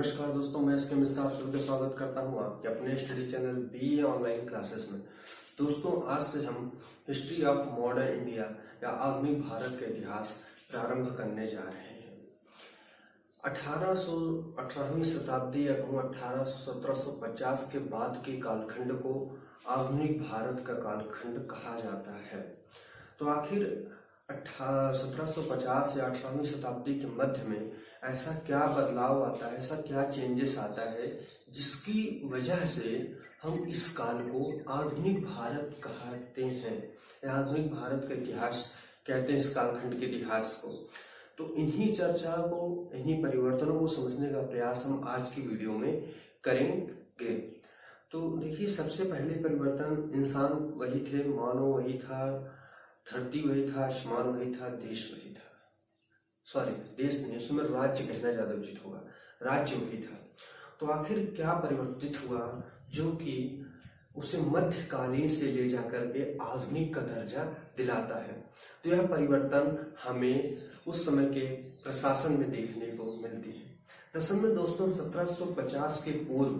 नमस्कार दोस्तों, मैं इसके मिस्टर आप सभी का स्वागत करता हूं आपके अपने study channel BA online classes में। दोस्तों, आज से हम हिस्ट्री ऑफ मॉडर्न इंडिया या आधुनिक भारत का इतिहास प्रारंभ करने जा रहे हैं। 18वीं शताब्दी या 1750 के बाद के कालखंड को आधुनिक भारत का कालखंड कहा जाता है। तो आखिर 1750 या 18वीं शताब्दी के मध्य में ऐसा क्या बदलाव आता है, ऐसा क्या चेंजेस आता है जिसकी वजह से हम इस काल को आधुनिक भारत कहते हैं या आधुनिक भारत का इतिहास कहते हैं, इस कालखंड के इतिहास को। तो इन्हीं चर्चा को, इन्हीं परिवर्तनों को समझने का प्रयास हम आज की वीडियो में करेंगे। तो देखिए, सबसे पहले परिवर्तन इंसान वही थे, मानव वही था, धरती वही था, आसमान वही था, देश वही था। सॉरी, देश नहीं, उसमें राज्य कहना ज्यादा उचित होगा, राज्य वही था। तो आखिर क्या परिवर्तित हुआ जो कि उसे मध्यकालीन से ले जाकर के आधुनिक का दर्जा दिलाता है? तो यह परिवर्तन हमें उस समय के प्रशासन में देखने को मिलती है। दरअसल में दोस्तों, 1750 के पूर्व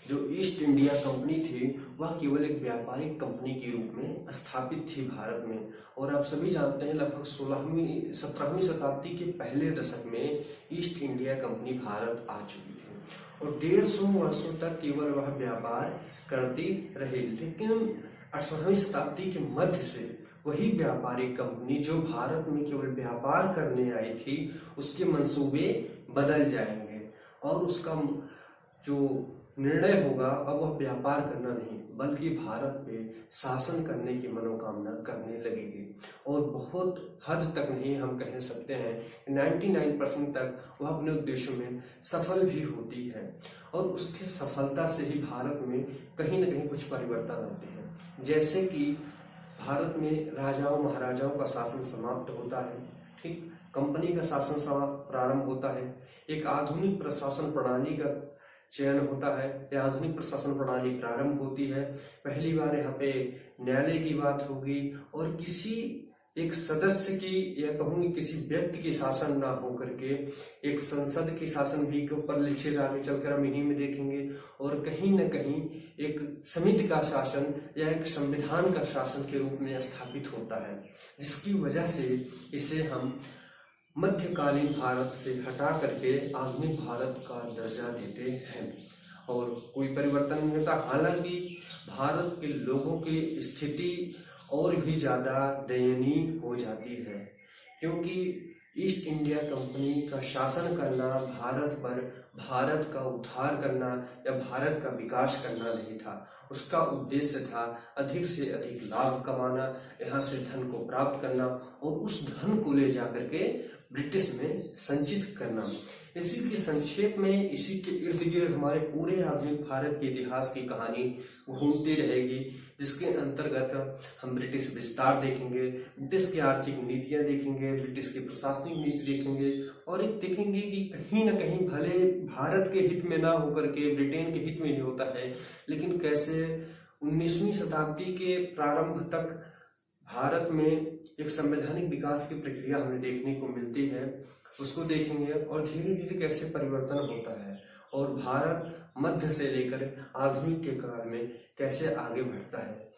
जो ईस्ट इंडिया कंपनी थी वह केवल एक व्यापारिक कंपनी के रूप में स्थापित थी भारत में। और आप सभी जानते हैं, लगभग 17वीं शताब्दी के पहले दशक में ईस्ट इंडिया कंपनी भारत आ चुकी थी और 150 वर्षों तक केवल वह व्यापार करती रही। लेकिन 18वीं शताब्दी के मध्य से वही व्यापारिक कंपनी जो भारत में केवल व्यापार करने आई थी, उसके मंसूबे बदल जाएंगे और उसका जो निर्णय होगा अब वह व्यापार करना नहीं बल्कि भारत पे शासन करने की मनोकामना करने लगेगी। और बहुत हद तक नहीं, हम कह सकते हैं 99% तक वह अपने उद्देश्यों में सफल भी होती है। और उसके सफलता से ही भारत में कहीं न कहीं कुछ परिवर्तन आते हैं, जैसे कि भारत में राजाओं महाराजाओं का शासन समाप्त होता है, ठीक, कंपनी का शासन प्रारंभ होता है, एक आधुनिक प्रशासन प्रणाली का चयन होता है या आधुनिक प्रशासन प्रणाली प्रारंभ होती है। पहली बार यहाँ पे न्यायालय की बात होगी और किसी एक सदस्य की या कहूंगी किसी व्यक्ति की शासन ना हो करके एक संसद की शासन भी के ऊपर लिखित आगे चलकर हम इन्हीं में देखेंगे। और कहीं न कहीं एक समिति का शासन या एक संविधान का शासन के रूप में स्थापित होता है, जिसकी वजह से इसे हम मध्यकालीन भारत से हटा करके आधुनिक भारत का दर्जा देते हैं। और कोई परिवर्तन नहीं होता। हालांकि भारत के लोगों की स्थिति और भी ज्यादा दयनीय हो जाती है, क्योंकि ईस्ट इंडिया कंपनी का शासन करना भारत पर भारत का उद्धार करना या भारत का विकास करना नहीं था। उसका उद्देश्य था अधिक से अधिक लाभ कमाना, यहाँ से धन को प्राप्त करना और उस धन को ले जाकर के ब्रिटिश में संचित करना। इसी के संक्षेप में, इसी के इर्द गिर्द हमारे पूरे आधुनिक भारत के इतिहास की कहानी घूमती रहेगी, जिसके अंतर्गत हम ब्रिटिश विस्तार देखेंगे, ब्रिटिश की आर्थिक नीतियां देखेंगे, ब्रिटिश की प्रशासनिक नीति देखेंगे और एक देखेंगे कि कहीं न कहीं भले भारत के हित में ना होकर के ब्रिटेन के हित में ही होता है, लेकिन कैसे 19वीं शताब्दी के प्रारंभ तक भारत में एक संवैधानिक विकास की प्रक्रिया हमें देखने को मिलती है, उसको देखेंगे और धीरे धीरे कैसे परिवर्तन होता है और भारत मध्य से लेकर आधुनिक के काल में कैसे आगे बढ़ता है।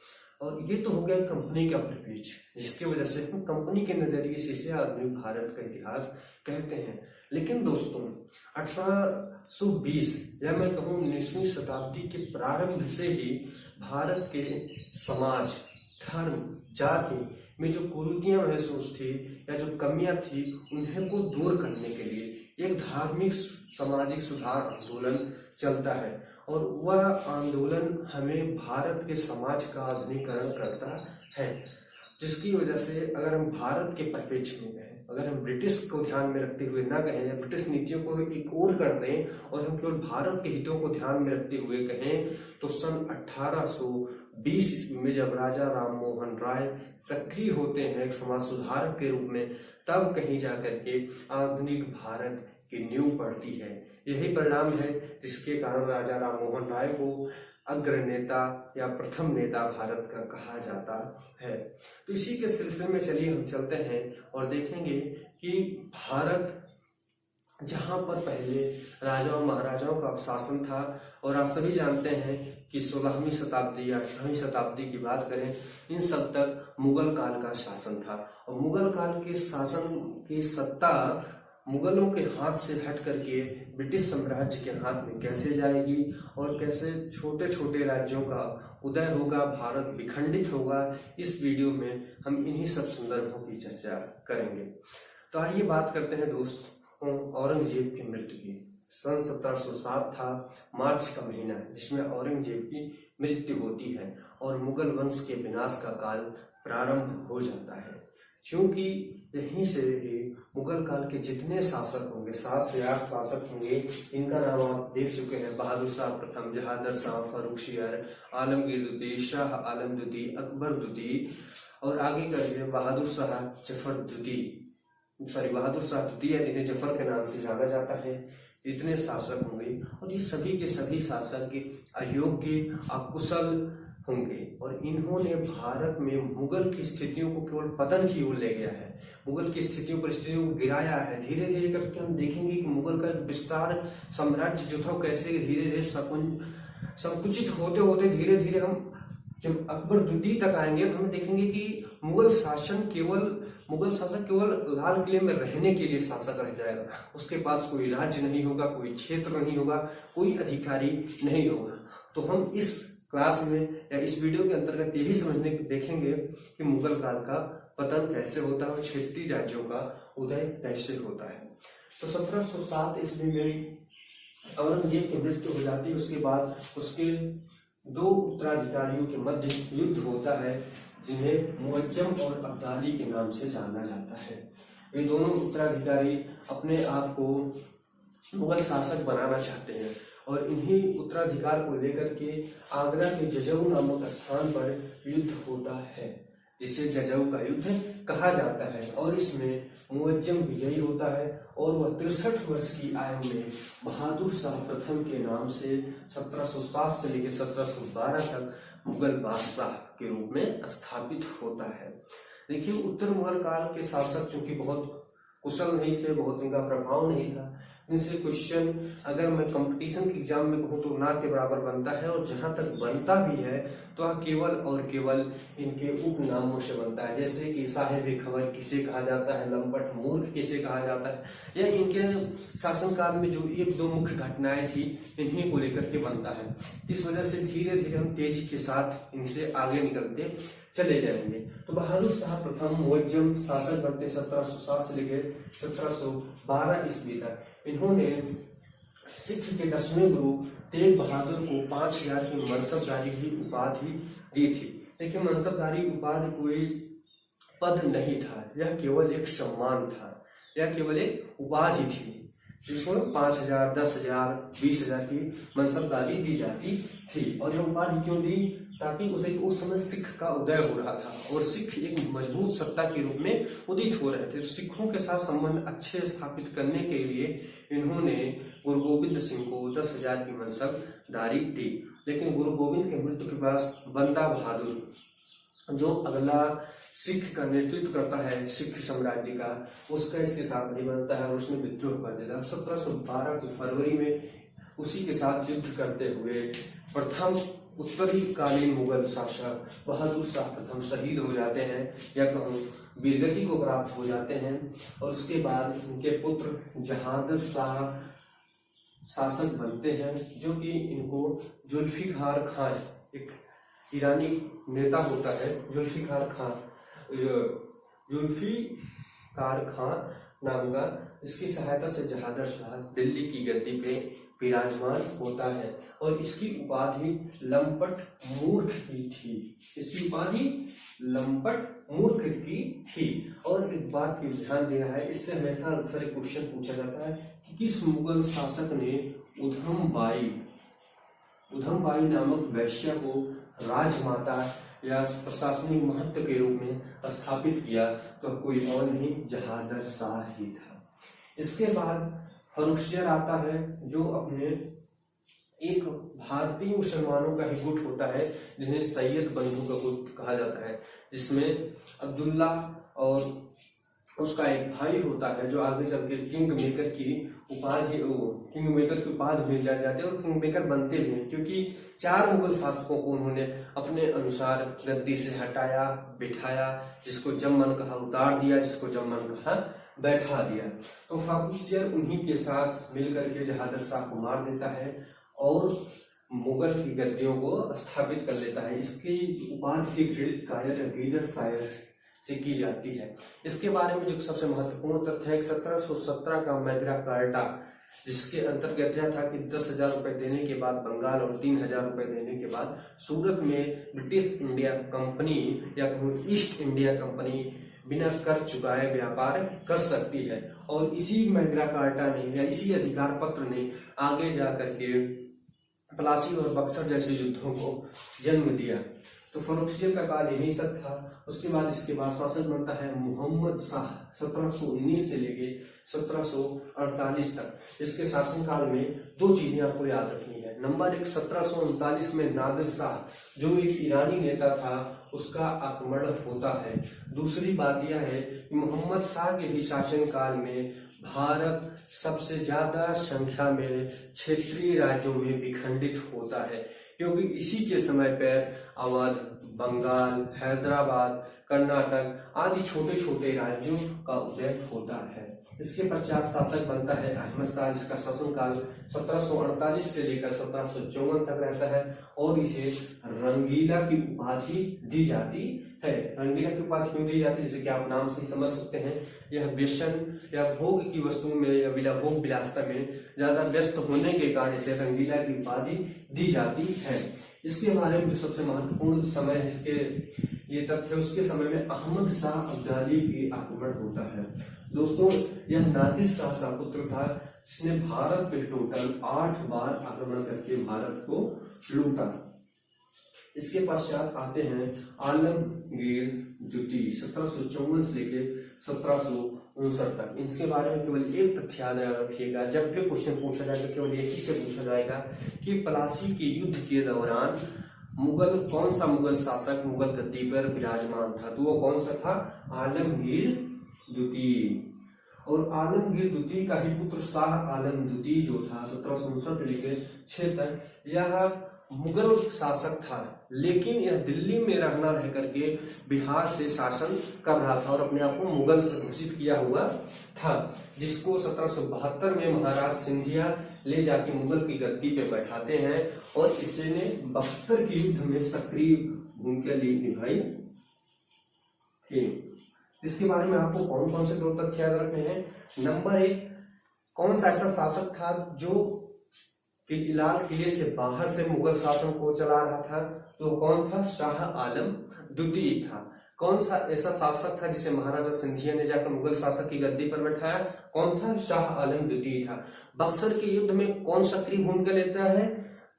और ये तो हो गया कंपनी का परिपेक्ष, जिसकी वजह से हम कंपनी के नजरिए से इसे आधुनिक भारत का इतिहास कहते हैं। लेकिन दोस्तों, 1820 या मैं कहूँ 19वीं शताब्दी के प्रारंभ से ही भारत के समाज, धर्म, जाति में जो कुरीतियां महसूस थी या जो कमियां थी, उन्हें को दूर करने के लिए एक धार्मिक सामाजिक सुधार आंदोलन चलता है। और वह आंदोलन हमें भारत के समाज का आधुनिकीकरण करता है, जिसकी वजह से अगर हम भारत के परिप्रेक्ष्य में कहें, अगर हम ब्रिटिश को ध्यान में रखते हुए ना कहें या ब्रिटिश नीतियों को एक ओर कर दें और हम केवल भारत के हितों को ध्यान में रखते हुए कहें, तो सन 1820 ईस्वी में जब राजा राम मोहन राय सक्रिय होते हैं एक समाज सुधारक के रूप में, तब कहीं जाकर के आधुनिक भारत की नींव पड़ती है। यही परिणाम है जिसके कारण राजा राम मोहन राय को अग्र नेता या प्रथम नेता भारत का कहा जाता है। तो इसी के सिलसिले में चलिए हम चलते हैं और देखेंगे कि भारत जहाँ पर पहले राजाओं महाराजाओं का शासन था। और आप सभी जानते हैं कि 16वीं शताब्दी या 18वीं शताब्दी की बात करें, इन सब तक मुगल काल का शासन था। और मुगल काल के शासन की सत्ता मुगलों के हाथ से हट करके ब्रिटिश साम्राज्य के हाथ में कैसे जाएगी और कैसे छोटे छोटे राज्यों का उदय होगा, भारत विखंडित होगा, इस वीडियो में हम इन्हीं सब संदर्भों की चर्चा करेंगे। तो आइए बात करते हैं दोस्तों औरंगजेब की मृत्यु की। सन 1707 था, मार्च का महीना, जिसमें औरंगजेब की मृत्यु होती है और मुगल वंश के विनाश का काल प्रारंभ हो जाता है। क्योंकि यहीं से ही मुगल काल के जितने शासक होंगे, 7 से 8 शासक होंगे, इनका नाम आप देख चुके हैं। बहादुर शाह प्रथम, जहादर शाह, फारुखशियर, आलमगीर द्वितीय, शाह आलम द्वितीय, अकबर द्वितीय, और आगे करिए बहादुर शाह जफर द्वितीय, बहादुर शाह द्वितीय, जिन्हें जफर के नाम से जाना जाता है। इतने शासक होंगे और ये सभी के सभी शासक अयोग्य, अकुशल होंगे। और इन्होंने भारत में मुगल की स्थितियों को केवल पतन की ओर ले गया है, मुगल की स्थितियों परिस्थितियों को गिराया है। धीरे धीरे करके हम देखेंगे कि मुगल का विस्तार साम्राज्य जो था कैसे धीरे धीरे संकुचित होते होते धीरे धीरे हम जब अकबर द्वितीय तक आएंगे तो हम देखेंगे कि मुगल शासक केवल लाल किले में रहने के लिए शासक रह जाएगा। उसके पास कोई राज्य नहीं होगा, कोई क्षेत्र नहीं होगा, कोई अधिकारी नहीं होगा। तो हम इस क्लास में या इस वीडियो के अंतर्गत यही समझने देखेंगे कि मुगल काल का पतन कैसे होता है और क्षेत्रीय राज्यों का उदय कैसे होता है। तो 1707 ईस्वी में औरंगजेब की मृत्यु हो जाती है। उसके बाद उसके 2 उत्तराधिकारियों के मध्य युद्ध होता है, जिन्हें मुअज्जम और अब्दाली के नाम से जाना जाता है। ये दोनों उत्तराधिकारी अपने आप को मुगल शासक बनाना चाहते हैं और इन्हीं उत्तराधिकार को लेकर के आगरा के जजऊ नामक स्थान पर युद्ध होता है, जिसे जजऊ का युद्ध कहा जाता है। और इसमें मुअज्जम विजयी होता है और वह 63 वर्ष की आयु में बहादुर शाह प्रथम के नाम से 1707 से लेकर 1712 तक मुगल बादशाह के रूप में स्थापित होता है। देखिए, उत्तर मुगल काल के शासक चूंकि बहुत कुशल नहीं थे, बहुत इनका प्रभाव नहीं था, इनसे क्वेश्चन अगर मैं कंपटीशन के एग्जाम में कहूँ तो ना के बराबर बनता है। और जहां तक बनता भी है तो वह केवल और केवल इनके उपनामों से बनता है, जैसे कि साहिब खबर किसे कहा जाता है, लंपट मूर्ख किसे कहा जाता है, या इनके शासनकाल में जो 1-2 मुख्य घटनाएं थी इन्हीं को लेकर के बनता है। इस वजह से धीरे धीरे हम तेजी के साथ इनसे आगे निकलते चले जाएंगे। तो बहादुर शाह प्रथम मुअज्जम शासक बनते 1707 से लेकर 1712 ईस्वी तक। इन्होंने सिख के 10वें गुरु तेग बहादुर को 5000 की मनसबदारी की उपाधि दी थी। लेकिन मनसबदारी उपाधि कोई पद नहीं था, यह केवल एक सम्मान था, यह केवल एक उपाधि थी, जिसमें 5000, 10,000, 20,000 की मनसबदारी दी जाती थी। और यह उपाधि क्यों दी? ताकि उस समय सिख का उदय हो रहा था और सिख एक मजबूत सत्ता के रूप में उदित हो रहे थे। सिखों के साथ संबंध अच्छे स्थापित करने के लिए इन्होंने गुरु गोविंद सिंह को 10,000 की मनसबदारी दी। लेकिन गुरु गोविंद के मृत्यु के बाद बंदा बहादुर, जो अगला सिख का नेतृत्व करता है सिख साम्राज्य का, उसका इसके साथ नहीं बनता है और उसने विद्रोह कर दिया। 1712 की फरवरी में उसी के साथ युद्ध करते हुए प्रथम उत्तरी कालीन मुगल शासक बहादुर शाह प्रथम शहीद हो जाते हैं, या कहूँ वीरगति को प्राप्त हो जाते हैं। और उसके बाद उनके पुत्र जहादर शाह शासक बनते हैं, जो कि इनको जुल्फिकार खान, एक ईरानी नेता होता है जुल्फिकार खान नाम का, इसकी सहायता से जहादर शाह दिल्ली की गद्दी पे विराजमान होता है। और इसकी उपाधि लंपट मूर्ख की थी, इसकी उपाधि लंपट मूर्ख की थी। और एक बात की ध्यान देना है, इससे हमेशा अक्सर एक क्वेश्चन पूछा जाता है कि किस मुगल शासक ने उधमबाई नामक वैश्या को राजमाता या प्रशासनिक महत्व के रूप में स्थापित किया? तो कोई और नहीं, जहादर शाह ही था। इसके बाद फारुखशियर आता है, जो अपने एक भारतीय मुसलमानों का ही गुट होता है, जिन्हें सैयद बंधु का गुट कहा जाता है, जिसमें अब्दुल्ला और उसका एक भाई होता है जो आगे चल के किंग मेकर की उपाधि मिल जाते हैं और किंग मेकर बनते भी हैं, क्योंकि 4 मुगल शासकों को उन्होंने अपने अनुसार गद्दी से हटाया, बिठाया, जिसको जब मन कहा उतार दिया, जिसको जब मन कहा बैठा दिया। तो फाकूसियर उन्हीं के साथ मिलकर के जहादर शाह को मार देता है और मुगल की गद्दियों को स्थापित कर लेता है। इसकी उपाधि क्रेडिट कायर गीदर शायर से की जाती है। इसके बारे में जो सबसे महत्वपूर्ण तथ्य है 1717 का मैग्ना कार्टा, जिसके अंतर्गत यह था कि 10,000 रुपए देने के बाद बंगाल और 3,000 रुपए देने के बाद सूरत में ब्रिटिश इंडिया कंपनी या ईस्ट इंडिया कंपनी बिना कर चुकाए व्यापार कर सकती है। और इसी मैग्ना कार्टा ने या इसी अधिकार पत्र ने आगे जाकर के प्लासी और बक्सर जैसे युद्धों को जन्म दिया। तो फर्रुखसियर का काल यही तक था। उसके बाद इसके बाद शासन बनता है मोहम्मद शाह 1719 से लेके 1748 तक। इसके शासनकाल में 2 चीजें आपको याद रखनी है। नंबर 1, 1739 में नादिर शाह जो एक ईरानी नेता था उसका आक्रमण होता है। दूसरी बात यह है कि मोहम्मद शाह के भी शासनकाल में भारत सबसे ज्यादा संख्या में क्षेत्रीय राज्यों में विखंडित होता है, क्योंकि इसी के समय पर अवध, बंगाल, हैदराबाद, कर्नाटक आदि छोटे छोटे राज्यों का उदय होता है। इसके पश्चात शासक बनता है अहमद शाह, जिसका शासनकाल 1748 से लेकर 1754 तक रहता है और इसे रंगीला की उपाधि दी जाती है। रंगीला की उपाधि क्यों दी जाती है? जैसे कि आप नाम से ही समझ सकते हैं, यह व्यसन या भोग की वस्तुओं में या भोग विलासता में ज्यादा व्यस्त होने के कारण इसे रंगीला की उपाधि दी जाती है। इसके बारे में जो सबसे महत्वपूर्ण समय है इसके ये तथ्य, उसके समय में अहमद शाह अब्दाली की आक्रमण होता है। दोस्तों, यह नादिर शाह का पुत्र था जिसने भारत पे टोटल 8 बार आक्रमण करके भारत को लूटा। इसके पश्चात आते हैं आलमगीर द्वितीय 1754 से लेके 1759 तक। इनके बारे में केवल एक तथ्य याद रखिएगा, जब भी क्वेश्चन पूछा जाएगा केवल एक ही से पूछा जाएगा कि प्लासी के युद्ध के दौरान कौन सा मुगल शासक मुगल गद्दी पर विराजमान था? तो वो कौन सा था? आलमगीर द्वितीय। और आलमगीर द्वितीय का ही पुत्र शाह आलम द्वितीय जो था 1759 से लेकर 6 तक, यह मुगल शासक था, लेकिन यह दिल्ली में रहना रह करके बिहार से शासन कर रहा था और अपने आप को मुगल से घोषित किया हुआ था, जिसको 1772 में महाराज सिंधिया ले जाके मुगल की गद्दी पे बैठाते हैं और इसने बक्सर के युद्ध में सक्रिय भूमिका निभाई थी। इसके बारे में आपको कौन कौन से 2 तथ्य याद रखने हैं? नंबर 1, कौन सा ऐसा शासक था जो लाल किले से बाहर से मुगल शासन को चला रहा था? तो कौन था? शाह आलम द्वितीय था। कौन सा ऐसा शासक था जिसे महाराजा सिंधिया ने जाकर मुगल शासक की गद्दी पर बैठाया? कौन था? शाह आलम द्वितीय था। बक्सर के युद्ध में कौन सक्रिय भूमिका लेता है?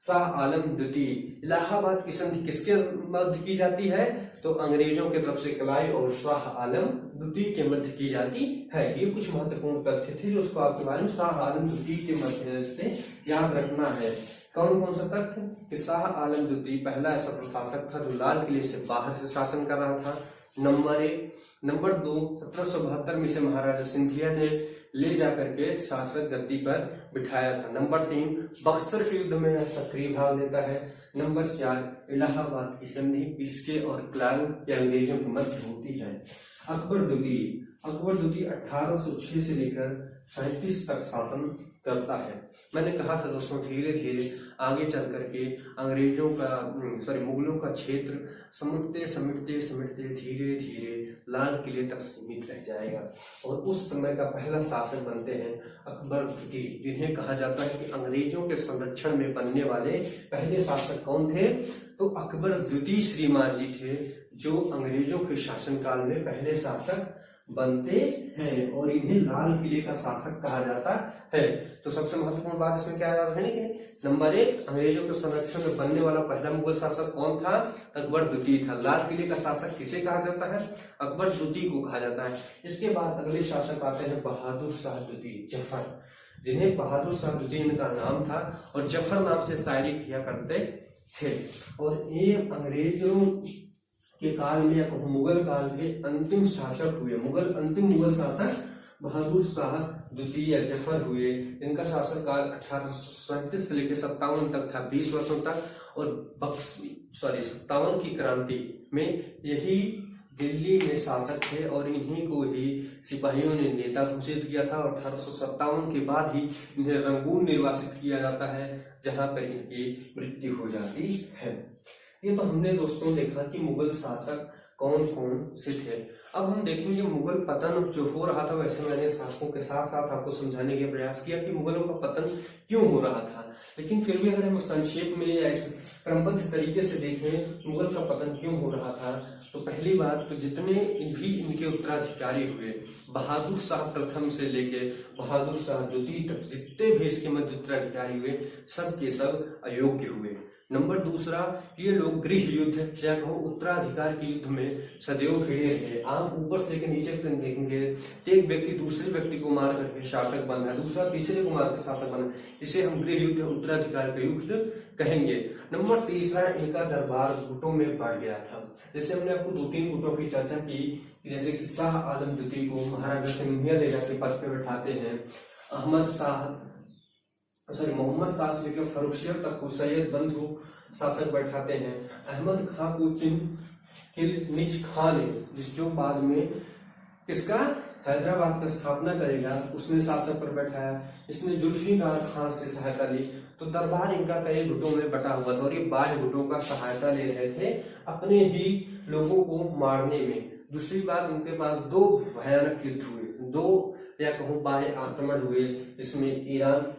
शाह आलम द्वितीय। इलाहाबाद की संधि किसके मध्य की जाती है? तो अंग्रेजों के तरफ से कलाई और शाह आलम द्वितीय के मध्य की जाती है। ये कुछ महत्वपूर्ण तथ्य थे जो उसको आपके बारे में शाह आलम द्वितीय के मध्य से याद रखना है। कौन कौन सा तथ्य? कि शाह आलम द्वितीय पहला ऐसा प्रशासक था जो लाल किले से बाहर से शासन कर रहा था। नंबर 1। नंबर 2, 1772 में से महाराजा सिंधिया ने ले जाकर के शासक गद्दी पर बिठाया था। नंबर 3, बक्सर के युद्ध में सक्रिय भाग लेता है। नंबर 4, इलाहाबाद की संधि इसके और क्लाइव या अंग्रेजों के मध्य होती है। अकबर द्वितीय 1806 से लेकर 37 तक शासन करता है। मैंने कहा था दोस्तों, धीरे धीरे आगे चल करके मुगलों का क्षेत्र समिटते धीरे धीरे लाल किले तक सीमित रह जाएगा और उस समय का पहला शासक बनते हैं अकबर द्वितीय, जिन्हें कहा जाता है कि अंग्रेजों के संरक्षण में बनने वाले पहले शासक कौन थे? तो अकबर द्वितीय श्रीमान जी थे, जो अंग्रेजों के शासनकाल में पहले शासक बनते हैं और इन्हें लाल किले का शासक कहा जाता है। तो सबसे महत्वपूर्ण बात इसमें क्या याद रखने की? नंबर 1, अंग्रेजों के संरक्षण में बनने वाला पहला मुगल शासक कौन था? अकबर द्वितीय था। लाल किले का शासक किसे कहा जाता है? अकबर द्वितीय को कहा जाता है। इसके बाद अगले शासक आते हैं बहादुर शाह द्वितीय, जफर, जिन्हें बहादुर शाह द्वितीय का नाम था और जफर नाम से शायरी किया करते थे। और ये अंग्रेजों के काल में या मुगल काल के अंतिम शासक हुए। अंतिम मुगल शासक बहादुर शाह द्वितीय जफर हुए। इनका शासन काल 1837 से लेकर 57 तक था, 20 वर्षों तक। और 57 की क्रांति में यही दिल्ली में शासक थे और इन्हीं को ही सिपाहियों ने नेता घोषित किया था। और 1857 के बाद ही इन्हें रंगून निर्वासित किया जाता है, जहां पर इनकी मृत्यु हो जाती है। ये तो हमने दोस्तों देखा कि मुगल शासक कौन कौन से थे। अब हम देखेंगे मुगल पतन जो हो रहा था, वैसे मैंने शासकों के साथ साथ आपको समझाने का प्रयास किया कि मुगलों का पतन क्यों हो रहा था। लेकिन फिर भी अगर हम संक्षेप में या क्रमबद्ध तरीके से देखें मुगल का पतन क्यों हो रहा था, तो पहली बात तो जितने भी इनके उत्तराधिकारी हुए, बहादुर शाह प्रथम से लेके बहादुर शाह द्वितीय तक जितने भी इसके मध्य उत्तराधिकारी हुए, सब के सब अयोग्य हुए। नंबर दूसरा, ये लोग गृह युद्ध या उत्तराधिकार के युद्ध में सदैव भिड़े रहे। आप ऊपर से लेकर नीचे तक देखेंगे, एक व्यक्ति दूसरे व्यक्ति को मार करके शासक बना, दूसरा तीसरे को मार कर शासक बना। इसे हम गृह युद्ध उत्तराधिकार का युद्ध कहेंगे। नंबर तीसरा, इनका दरबार गुटों में बढ़ गया था। जैसे हमने आपको 2-3 गुटों की चर्चा की, जैसे कि शाह आलम द्वितीय को महाराजा सिंधिया ले जाकर पद पे बैठाते हैं, मोहम्मद शाह से लेकर फर्रुखियत तक को सैयद बंधु शासक बैठाते हैं। अहमद खां को निज खां ने, जिसको बाद में किसका हैदराबाद का स्थापना करेगा, उसने शासक पर बैठाया। इसने जुल्फिकार खां से सहायता ली। तो दरबार इनका कई गुटों में बटा हुआ था और ये बाह्य गुटों का सहायता ले रहे थे अपने ही लोगों को मारने में। दूसरी बात, उनके पास 2 भयानक युद्ध हुए, 2 या कहूँ बाह्य आक्रमण हुए। इसमें ईरान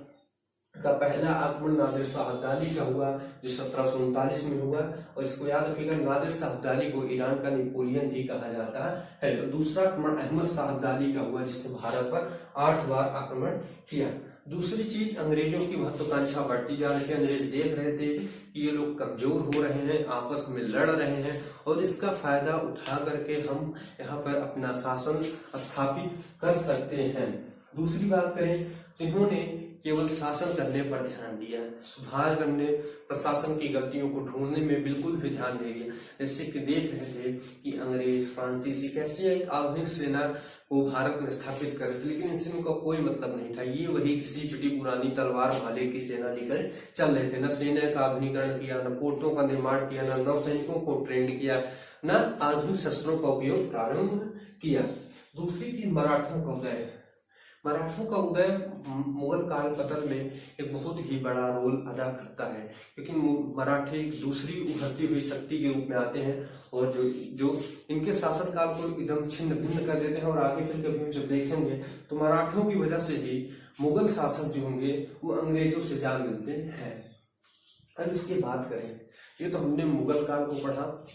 का पहला आक्रमण नादिर शाह अब्दाली का हुआ, जो 1739 में हुआ। और इसको याद रखिएगा, नादिर शाह अब्दाली को ईरान का नेपोलियन भी कहा जाता है। और दूसरा आक्रमण अहमद शाह अब्दाली का हुआ, जिसने भारत पर 8 बार आक्रमण किया। दूसरी चीज, अंग्रेजों की महत्वाकांक्षा बढ़ती जा रही थी। अंग्रेज देख रहे थे कि ये लोग कमजोर हो रहे हैं, आपस में लड़ रहे हैं, और इसका फायदा उठा करके हम यहाँ पर अपना शासन स्थापित कर सकते हैं। दूसरी बात करें तो इन्होंने केवल शासन करने पर ध्यान दिया, सुधार करने, प्रशासन की गलतियों को ढूंढने में बिल्कुल भी ध्यान नहीं दिया। जैसे कि देख रहे थे कि अंग्रेज फ्रांसीसी कैसे एक आधुनिक सेना को भारत में स्थापित कर, लेकिन इससे उनका कोई मतलब नहीं था। ये वही किसी पिटी पुरानी तलवार भाले की सेना लेकर चल रहे थे। न सेना का आधुनिकरण किया, न पोर्टों का निर्माण किया, न नौसैनिकों को ट्रेंड किया, न आधुनिक शस्त्रों का उपयोग प्रारंभ किया। दूसरी चीज, मराठों का उदय। मराठों का उदय मुगल काल पतन में एक बहुत ही बड़ा रोल अदा करता है, क्योंकि मराठे एक दूसरी उभरती हुई शक्ति के रूप में आते हैं और जो इनके शासनकाल को एकदम छिन्न भिन्न कर देते हैं। और आगे चल कर जब देखेंगे तो मराठों की वजह से ही मुगल शासक जो होंगे वो अंग्रेजों से जा मिलते हैं। अब इसकी बात करें, ये तो हमने मुगल काल को पढ़ा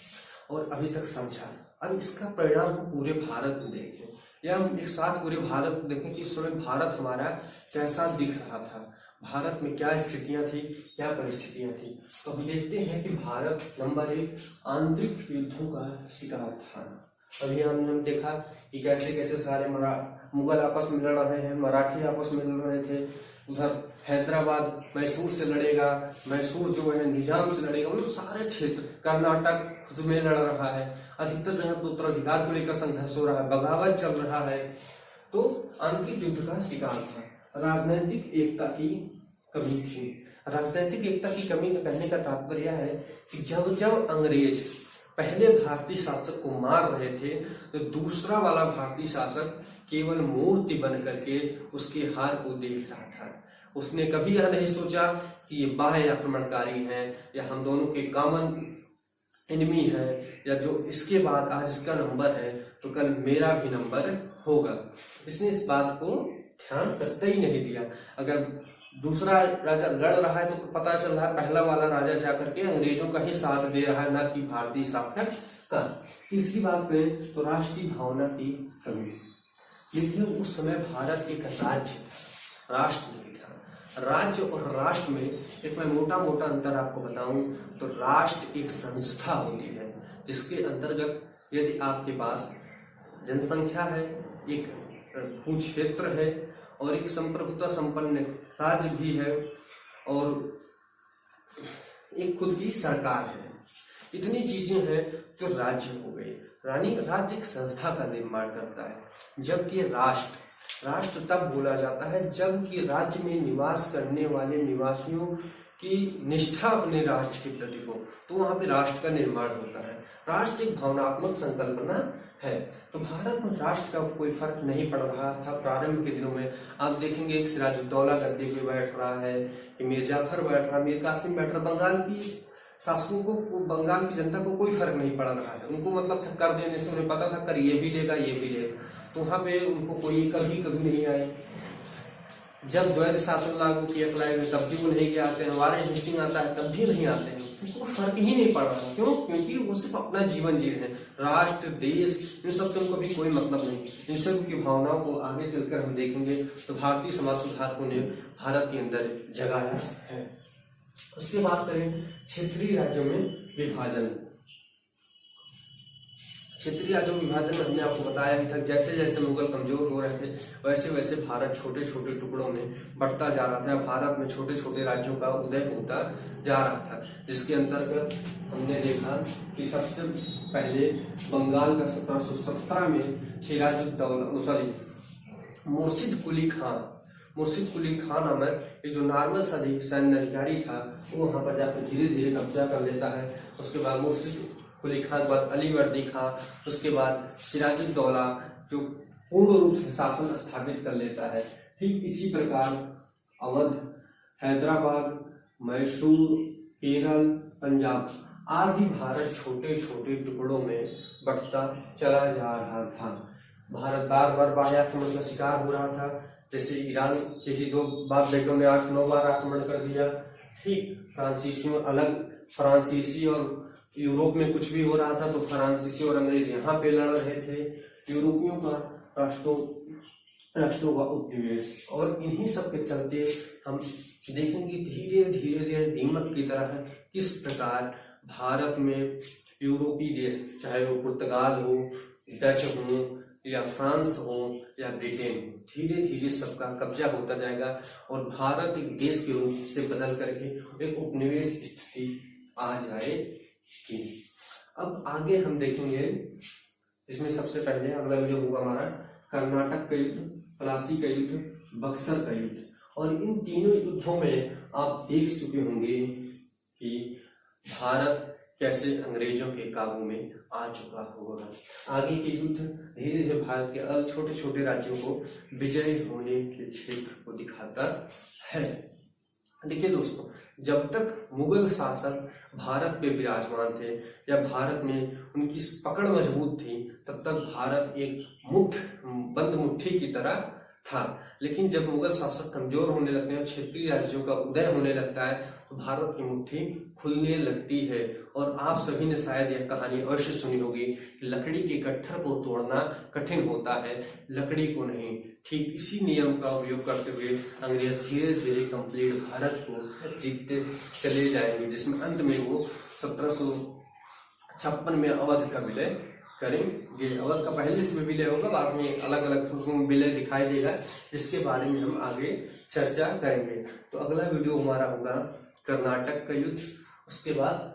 और अभी तक समझा। अब इसका परिणाम हम पूरे भारत में देखें, या हम एक साथ पूरे भारत को देखें कि इस समय भारत हमारा कैसा दिख रहा था, भारत में क्या स्थितियां थी, क्या परिस्थितियां थी। तो हम देखते हैं कि भारत नंबर 1 आंतरिक युद्धों का शिकार था। अभी हमने देखा कि कैसे कैसे सारे मुगल आपस में लड़ रहे हैं, मराठी आपस में लड़ रहे थे। उधर हैदराबाद मैसूर से लड़ेगा, मैसूर जो है निजाम से लड़ेगा, वो सारे क्षेत्र, कर्नाटक खुद में लड़ रहा है। अधिकतर जो है उत्तराधिकार को लेकर संघर्ष हो रहा है, बगावत चल रहा है। तो आंतरिक युद्ध का शिकार था। राजनीतिक एकता की कमी थी। राजनीतिक एकता की कमी का कहने का तात्पर्य है कि जब जब अंग्रेज पहले भारतीय शासक को मार रहे थे, तो दूसरा वाला भारतीय शासक केवल मूर्ति बन करके उसके हार को देख रहा था। उसने कभी यह नहीं सोचा कि ये बाह्य आक्रमणकारी हैं या हम दोनों के कॉमन एनिमी है, या जो इसके बाद आज इसका नंबर है तो कल मेरा भी नंबर होगा। इसने इस बात को ध्यान करते ही नहीं दिया। अगर दूसरा राजा लड़ रहा है तो पता चल रहा है पहला वाला राजा जाकर के अंग्रेजों का ही साथ दे रहा है, ना कि भारतीय शासक का। तीसरी बात करें तो राष्ट्रीय भावना की कमी। देखिए उस समय भारत एक राज्य था, राष्ट्र नहीं था। राज्य और राष्ट्र में एक मैं मोटा मोटा अंतर आपको बताऊं तो राष्ट्र एक संस्था होती है जिसके अंतर्गत यदि आपके पास जनसंख्या है, एक भू क्षेत्र है और एक संप्रभुता संपन्न राज्य भी है और एक खुद की सरकार है, इतनी चीजें हैं तो राज्य हो गए। रानी राज्य एक संस्था का निर्माण करता है, जबकि राष्ट्र तब बोला जाता है जबकि राज्य में निवास करने वाले निवासियों की निष्ठा अपने राष्ट्र के प्रति हो, तो वहां पे राष्ट्र का निर्माण होता है। राष्ट्र एक भावनात्मक संकल्पना है। तो भारत में राष्ट्र का कोई फर्क नहीं पड़ रहा था प्रारंभ के दिनों में। आप देखेंगे एक सिराजुद्दौला गद्दी पे बैठ रहा है, कि मीर जाफर बैठ रहा, मीर कासिम बैठ रहा। बंगाल की शासकों को, बंगाल की जनता को कोई फर्क नहीं पड़ रहा है। उनको मतलब था कर देने से उन्हें पता था कर ये भी लेगा ये भी लेगा, तो वहां पे उनको कोई कभी नहीं आए। जब द्वैध शासन लागू किया अप्लाई में, तब भी वो नहीं गए आते हैं। हमारे हिस्ट्री में आता है तब भी नहीं आते हैं। उनको फर्क ही नहीं पड़ रहा। क्यों? क्योंकि वो सिर्फ अपना जीवन जी रहे हैं। राष्ट्र, देश, इन सबसे उनको भी कोई मतलब नहीं। इन सब की भावनाओं को आगे चलकर हम देखेंगे तो भारतीय समाज सुधारकों ने भारत के अंदर जगाया है। उसके बाद करें क्षेत्रीय राज्यों में विभाजन। क्षेत्रीय राज्यों में विभाजन में हमने आपको बताया ही था, जैसे जैसे मुगल कमजोर हो रहे थे वैसे वैसे भारत छोटे छोटे टुकड़ों में बढ़ता जा रहा था। भारत में छोटे छोटे राज्यों का उदय होता जा रहा था, जिसके अंतर्गत हमने देखा कि सबसे पहले बंगाल का 1717 में सिराजुद्दौला मुर्शिद कुली खान नामक जो नॉर्मल सैन्य अधिकारी था, वो वहां पर जाकर धीरे धीरे कब्जा कर लेता है। उसके बाद मुर्शिद कुली खान के बाद अलीवर्दी खान, उसके बाद सिराजुद्दौला जो पूर्ण रूप से शासन स्थापित कर लेता है। ठीक इसी प्रकार अवध, हैदराबाद, मैसूर, केरल, पंजाब आदि भारत छोटे छोटे टुकड़ों में बढ़ता चला जा रहा था। भारत बार बार बाह्य आक्रमण का शिकार हो रहा था। जैसे ईरान के ही 2 बाप बेटों ने 8-9 बार आक्रमण कर दिया। ठीक फ्रांसीसी और यूरोप में कुछ भी हो रहा था तो फ्रांसीसी और अंग्रेज यहाँ पे लड़ रहे थे। यूरोपियों का राष्ट्रों का उपनिवेश, और इन्हीं सब के चलते हम देखेंगे धीरे धीरे दीमक की तरह किस प्रकार भारत में यूरोपीय देश, चाहे वो पुर्तगाल हो, डच हो या फ्रांस हो या ब्रिटेन, धीरे धीरे सबका कब्जा होता जाएगा और भारत एक देश के रूप से बदल करके एक उपनिवेश स्थिति आ जाएगी। अब आगे हम देखेंगे, इसमें सबसे पहले अगला वीडियो होगा हमारा कर्नाटक का युद्ध, प्लासी का युद्ध, बक्सर का युद्ध। और इन तीनों युद्धों में आप देख चुके होंगे कि भारत कैसे अंग्रेजों के काबू में आ चुका होगा। आगे के युद्ध धीरे धीरे भारत के अलग छोटे छोटे राज्यों को विजय होने के क्षेत्र को दिखाता है। देखिए दोस्तों, जब तक मुगल शासक भारत पे विराजमान थे या भारत में उनकी पकड़ मजबूत थी, तब तक भारत एक बंद मुट्ठी की तरह था। लेकिन जब मुगल शासक कमजोर होने लगते हैं, क्षेत्रीय राज्यों का उदय होने लगता है, तो भारत की मुट्ठी खुलने लगती है। और आप सभी ने शायद यह कहानी अवश्य सुनी होगी, लकड़ी के गट्ठर को तोड़ना कठिन होता है, लकड़ी को नहीं। ठीक इसी नियम का उपयोग करते हुए अंग्रेज धीरे धीरे कंप्लीट भारत को जीतते चले जाएंगे, जिसमें अंत में वो 1756 में अवध का विलय करेंगे। अवध का पहले से विलय होगा, बाद में अलग अलग विलय दिखाई देगा, जिसके बारे में हम आगे चर्चा करेंगे। तो अगला वीडियो हमारा होगा कर्नाटक का युद्ध, उसके बाद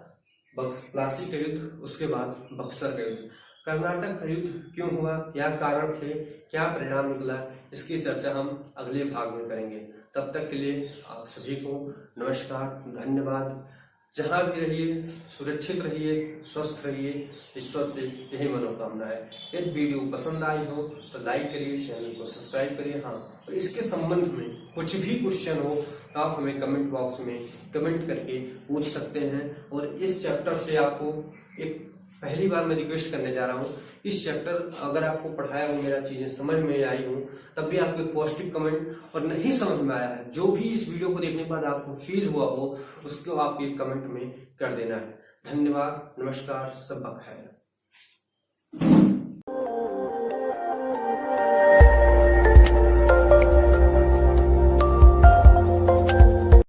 प्लासी का युद्ध, उसके बाद बक्सर का युद्ध। कर्नाटक का युद्ध क्यों हुआ, क्या कारण थे, क्या परिणाम निकला, इसकी चर्चा हम अगले भाग में करेंगे। तब तक के लिए आप सभी को नमस्कार, धन्यवाद। जहां भी रहिए सुरक्षित रहिए, स्वस्थ रहिए, ईश्वर से यही मनोकामना है। यदि वीडियो पसंद आई हो तो लाइक करिए, चैनल को सब्सक्राइब करिए। हाँ, और इसके संबंध में कुछ भी क्वेश्चन हो तो आप हमें कमेंट बॉक्स में कमेंट करके पूछ सकते हैं। और इस चैप्टर से आपको एक पहली बार मैं रिक्वेस्ट करने जा रहा हूँ, इस चैप्टर अगर आपको पढ़ाया हो, मेरा चीजें समझ में आई हो, तब भी आपको एक पॉजिटिव कमेंट, और नहीं समझ में आया है, जो भी इस वीडियो को देखने के बाद आपको फील हुआ हो, उसको आप एक कमेंट में कर देना है। धन्यवाद, नमस्कार, सब खैर।